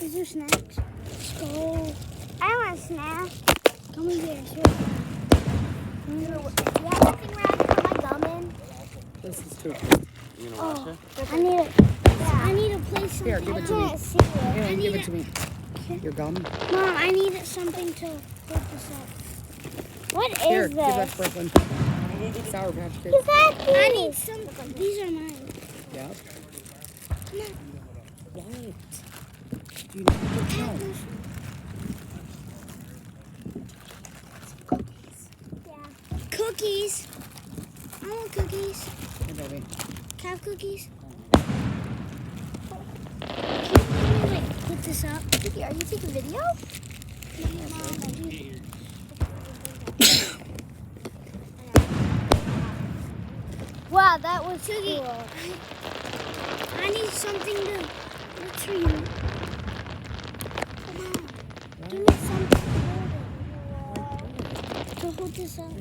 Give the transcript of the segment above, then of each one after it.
Is there snacks? Oh, I want a snack. Come here, sure. Do you have anything where I can put my gum in? This is too good. You gonna wash it? I need a. I need a place. Here, give it to me. I can't see it. Aaron, give it to me. Your gum. Mom, I need something to hold this up. What is Here, this? give that to Brooklyn. Sour Patch Kids. Is that I need some. These are mine. Yep. Come on. What? Do you need to know? Yeah. Cookies. I want cookies. Hey, baby. Can I have cookies? Can you like put this up? Are you taking video? Wow, that was cool. I need something to retrieve. Come on. Give me something to hold this up.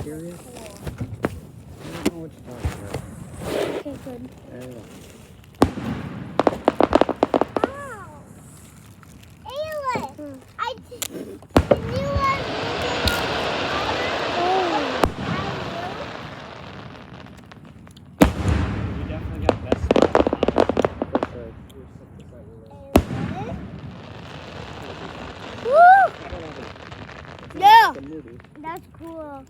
Serious? I don't know what you're talking about. Okay, good. There you go. We definitely got best spot. Yeah, The movie. that's cool.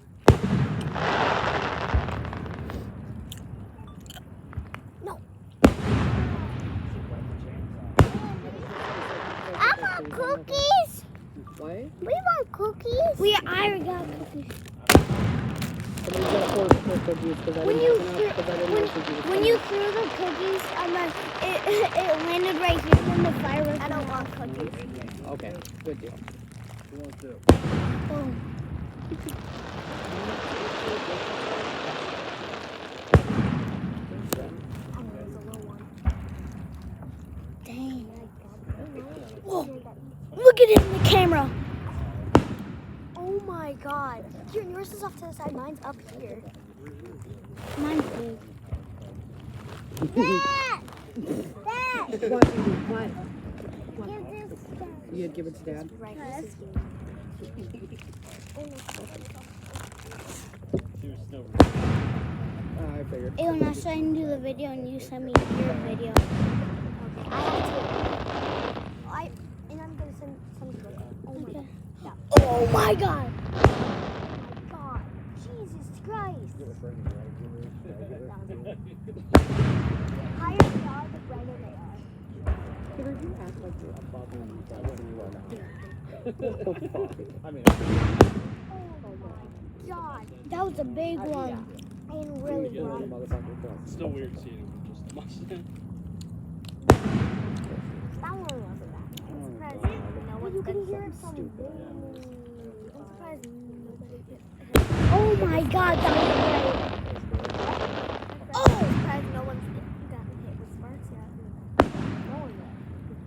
I want cookies. What? We want cookies. I already got cookies. Somebody's gonna pour cookies because I When didn't you have enough, 'cause I didn't know cookies was when you threw the cookies, it landed right here in the fireworks. I don't want cookies. coming. Okay, good deal. Boom. Dang. Whoa. Look at it in the camera. Oh my god. Here, yours is off to the side. Mine's up here. Mine's big. Dad! Dad! What? What? Give this to Dad. You'd give it to Dad? Right. Yes. She was still I figured. Ew, now so I can do the video and you send me your video. Okay, I have two. And I'm gonna send some to it. Oh my Okay. god. Oh my god! God. Jesus Christ. Higher they are, the brighter they are. Peter, you act like you're above me. That's what you are now. I mean, Oh my god. That was a big one. And really You're bright. a motherfucker cross. it's still weird seeing it with just the mustache. That one wasn't that. I'm surprised no one You said can hear something it from stupid. I'm surprised nobody did. Oh my god, that was great. I'm surprised no one's gotten hit with sparks yet. No one yet.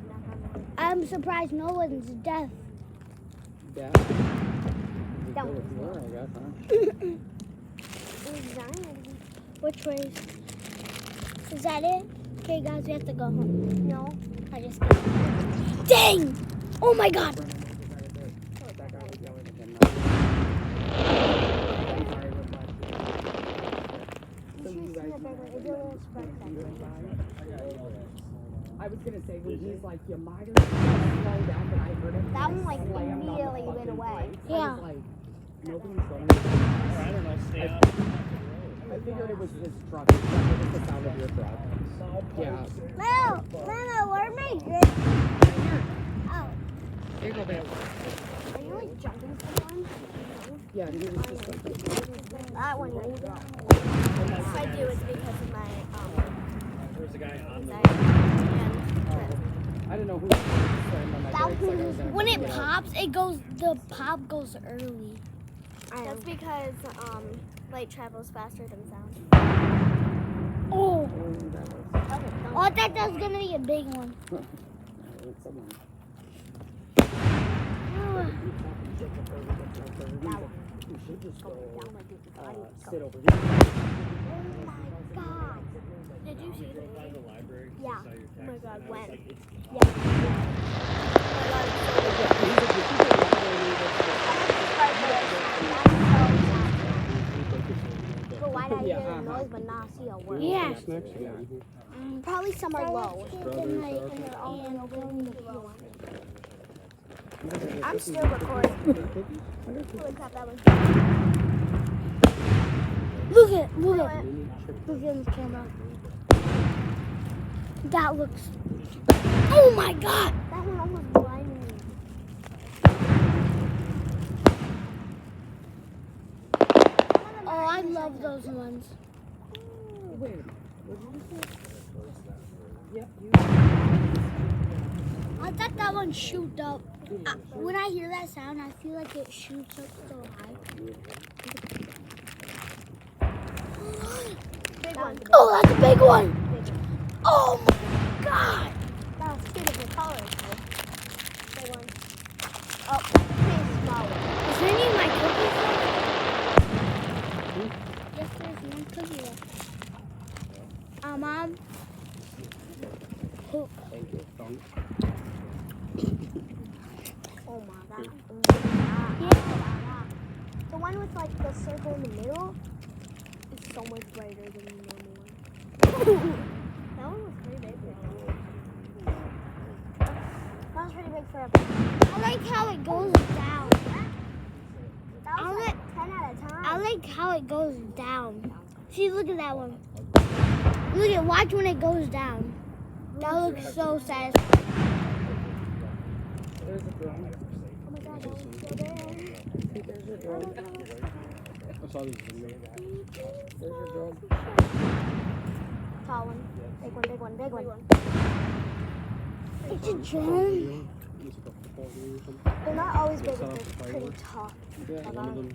Knock on wood. I'm surprised no one's deaf. Dad? That Go was with her, I guess, huh? It was Zion. Which way? Is that it? Okay, guys, we have to go home. No. I just kidding. Dang! Oh my god! That guy was yelling at him. I'm sorry, but You should have seen the big one. It's a little spark I was gonna say when he's like, you might have slow down, but I heard him. That one, like, slammed on the immediately went fucking away. brakes. Yeah. I was like, nobody's going. I don't know, stay up. I figured it was his truck. It was the sound of your truck. Yeah. Mama, where's my drink? Oh. Here you go, babe. Are you like jumping someone? Yeah, he was just like, That one right there. If I do, it's because of my There's a guy on the anxiety and I don't know who slammed on my That brakes. Like I was gonna when it get out. pops, the pop goes early. that's because light travels faster than sound. Oh. Oh, that was. Oh, I thought that was gonna be a big one. That was someone. Ah. That one. We should just go Down like this. sit over here. Oh my god. Did you see Drove by the the library. Yeah. Saw your text, Oh my God, and I was when? like, it's Yeah. Oh but why did I hear the noise but not see a word? Yeah. Probably somewhere low. I'm still recording. Holy crap, that was Look at this camera. That looks. Oh my god! that one almost blinded me. Oh, I love those ones. Wait, what did you say? Yep, you. I thought that one shoot up. When I hear that sound, I feel like it shoots up so high. Big one. Oh, that's a big one! Oh my god! That was two different colors. Big one. Oh, pretty small one. Is there any of my cookies left? Yes, there's one cookie left. Mom? Who? Thank you. Oh my god. Yeah. The one with like the circle in the middle is so much brighter than the normal one. That one was pretty big. That was pretty big for a. I like how it goes down. That was like 10 out of 10. I like how it goes down. See, look at that one. Look at, watch when it goes down. That looks so satisfying. There's a drone. Oh my god, that one's still there. There's your drone. I saw this video. There's your drone. Tall one. Big one, big one, big one. It's a drone. It's like a football game or something. They're not always big, Set but off they're pretty fireworks. tall. Yeah, one of them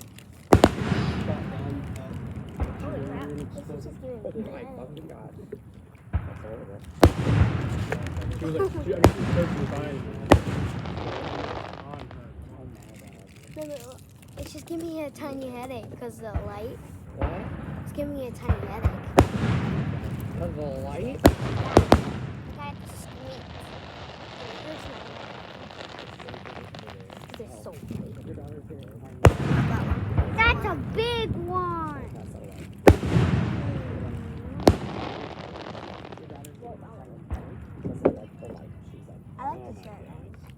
Holy crap. and This it's is just giving Oh me my head. fucking god. That's horrible. She was like, she was buying it. On her. Oh my god. No, it's just giving me a tiny headache because the light. What? It's giving me a tiny headache. Because of the light? Like I have to squeak. It hurts my They're so big. Your daughter's here. That's a big one. That's not a light. Your daughter's here. Because of like the light. She's like, I like this shirt.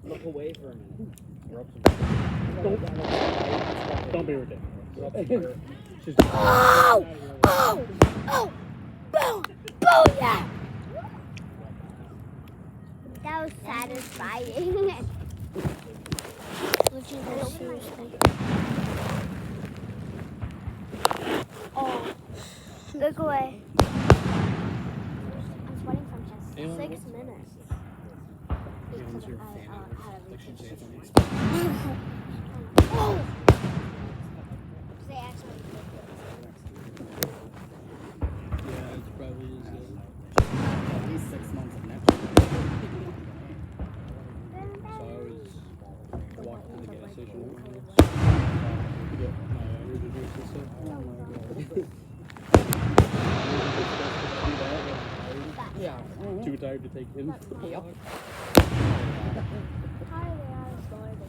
Look away for a minute. Rub some. don't. Don't be ridiculous. Rub some dirt. She's Oh! Oh! Oh! Boom! Booyah! That was satisfying. Would you go seriously? Oh, Look away. I'm sweating from just Anyone 6 else? minutes. Anyone's your I fan had of a like she'd say something. Oh! They actually Yeah, it's probably is. At least 6 months of Netflix. So I was walking to the gas station to get my energy drinks and stuff. Oh my god. Yeah. Too tired to take him. Yep. How are they out of Florida?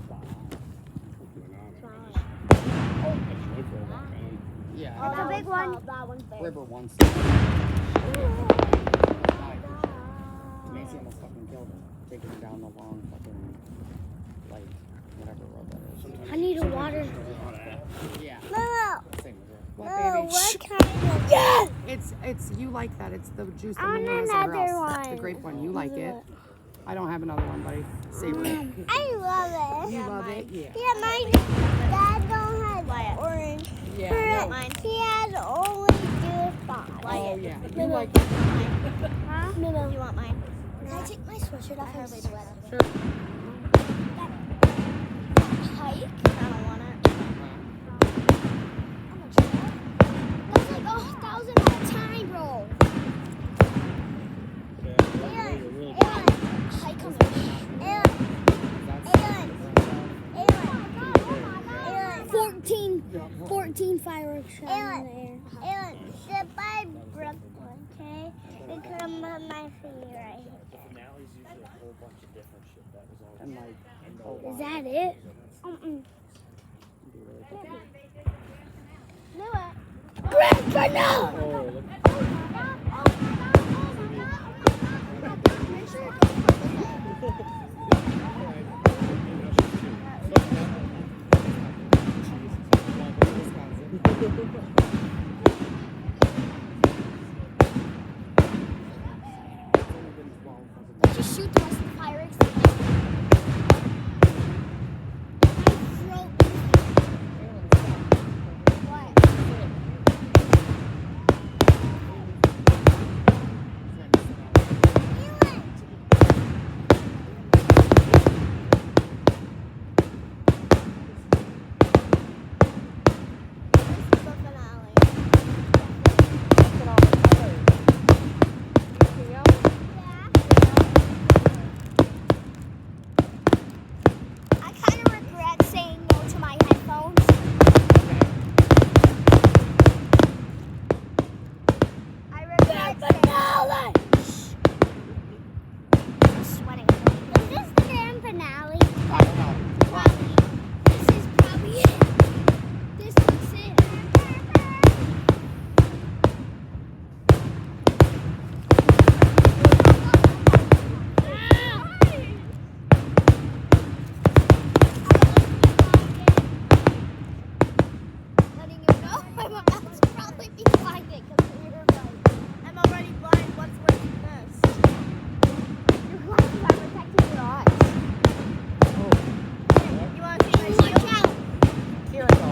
Yeah. Oh, That's a big one. That one's big. River once. Macy almost fucking killed her. Taking her down the long fucking, like, whatever road that is. I need a water. Yeah. No, Same with her. What, no, baby? what kind of... Yes! It's you like that. It's the juice that I want no one has anywhere another else. one. The grape one. You like it. I don't have another one, buddy. Savor it. I love it. You love it? Yeah. Yeah, my dad don't have orange. Yeah. No. Mine. He has only juice box. Oh, yeah. You No, no. like it. Huh? No, no. You want mine? Can I take my sweatshirt off? I'm sweating. Sure. Hike? I don't want it. I'm a child. That's like 1,000 at a time, bro. Hike on the Aaron. 14. fireworks Aaron, there. Aaron, sit by Brooklyn, okay? Because I'm on my feet right here. Finale's usually a whole bunch of different shit. That was all. And like, Is that it? be really cool. Noah. Grand finale! Oh, look. Let's just shoot the rest of the pirates. I kind of regret saying no to my headphones. I regret Finale! I'm sweating. Is this the grand finale? I don't know. This is probably it. This is it. Letting you know I'm about to probably be blinded because of your light. I'm already blind. What's worse than this? Your glasses are protecting your eyes. You want to see my shield? Watch out! Here we go.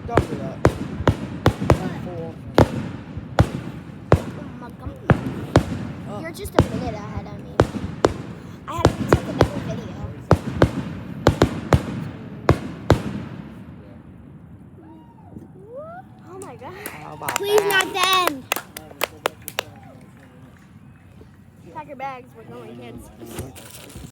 Don't do that. Fool. You're just a minute ahead of me. I had to retake another video. Oh my god. How about Please that? not the end. Pack your bags, we're going kids.